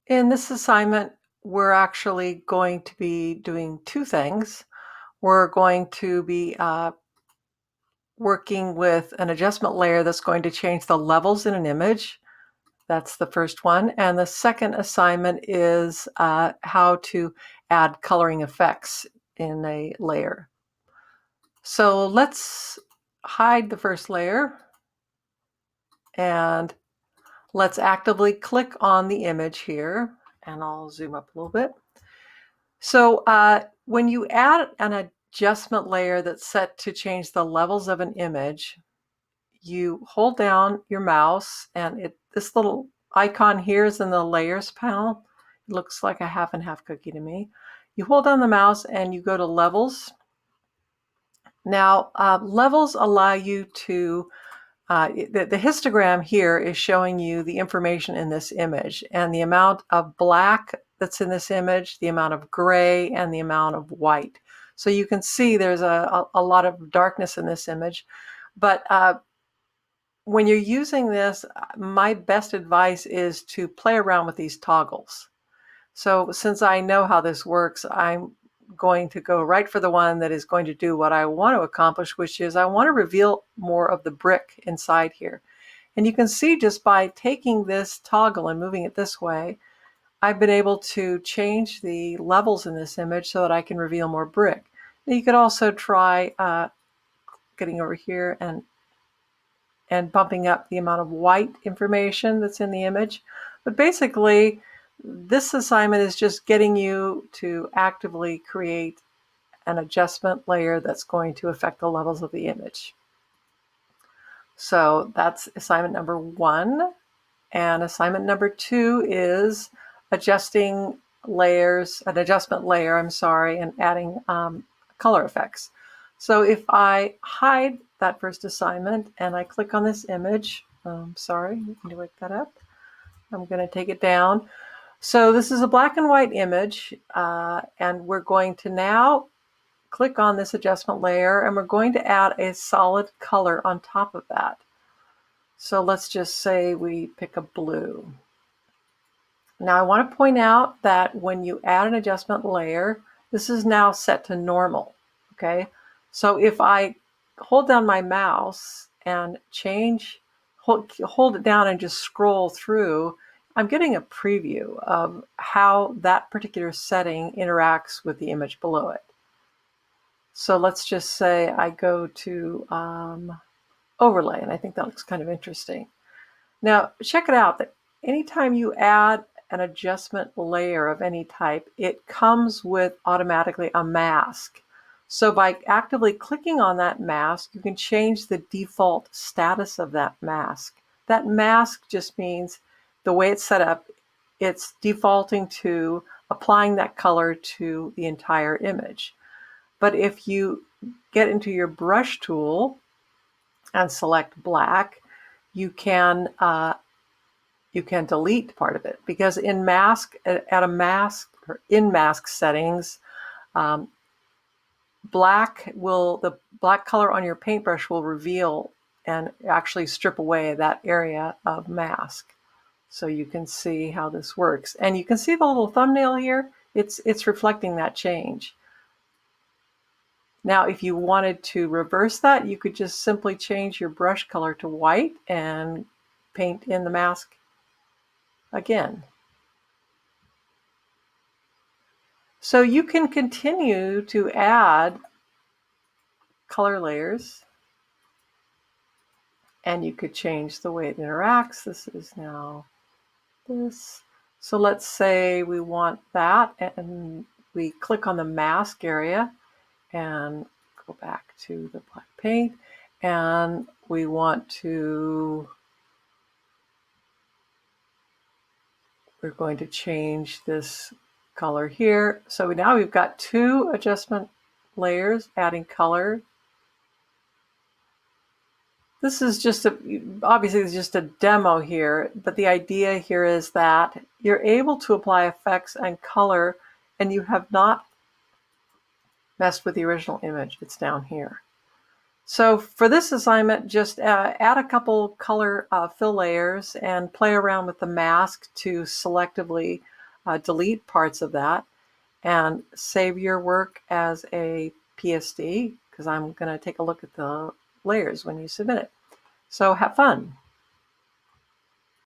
In this assignment, we're actually going to be doing two things. We're going to be working with an adjustment layer that's going to change the levels in an image. That's the first one. And the second assignment is how to add coloring effects in a layer. So let's hide the first layer and let's actively click on the image here. And I'll zoom up a little bit. So when you add an adjustment layer that's set to change the levels of an image, you hold down your mouse and this little icon here is in the layers panel. It looks like a half and half cookie to me. You hold down the mouse and you go to levels. Now levels allow you to the histogram here is showing you the information in this image and the amount of black that's in this image, the amount of gray, and the amount of white. So you can see there's a lot of darkness in this image. But when you're using this, my best advice is to play around with these toggles. So since I know how this works, I'm going to go right for the one that is going to do what I want to accomplish, which is I want to reveal more of the brick inside here. And you can see just by taking this toggle and moving it this way, I've been able to change the levels in this image so that I can reveal more brick. Now you could also try getting over here and bumping up the amount of white information that's in the image. But basically, this assignment is just getting you to actively create an adjustment layer that's going to affect the levels of the image. So that's assignment number 1. And assignment number 2 is adjusting layers, an adjustment layer, and adding color effects. So if I hide that first assignment and I click on this image, sorry, let me wake that up. I'm going to take it down. So this is a black and white image, and we're going to now click on this adjustment layer and we're going to add a solid color on top of that. So let's just say we pick a blue. Now I want to point out that when you add an adjustment layer, this is now set to normal, okay? So if I hold down my mouse and hold it down and just scroll through, I'm getting a preview of how that particular setting interacts with the image below it. So let's just say I go to overlay, and I think that looks kind of interesting. Now check it out, that anytime you add an adjustment layer of any type, it comes with automatically a mask. So by actively clicking on that mask, you can change the default status of that mask. That mask just means the way it's set up, it's defaulting to applying that color to the entire image. But if you get into your brush tool and select black, you can delete part of it, because in mask settings, the black color on your paintbrush will reveal and actually strip away that area of mask. So you can see how this works, and you can see the little thumbnail here. It's reflecting that change. Now, if you wanted to reverse that, you could just simply change your brush color to white and paint in the mask again. So you can continue to add color layers, and you could change the way it interacts. This is now this. So let's say we want that, and we click on the mask area and go back to the black paint, and we want to, we're going to change this color here. So now we've got 2 adjustment layers adding color. This is just obviously it's just a demo here, but the idea here is that you're able to apply effects and color and you have not messed with the original image. It's down here. So for this assignment, just add a couple color fill layers and play around with the mask to selectively delete parts of that, and save your work as a PSD, because I'm going to take a look at the layers when you submit it. So have fun.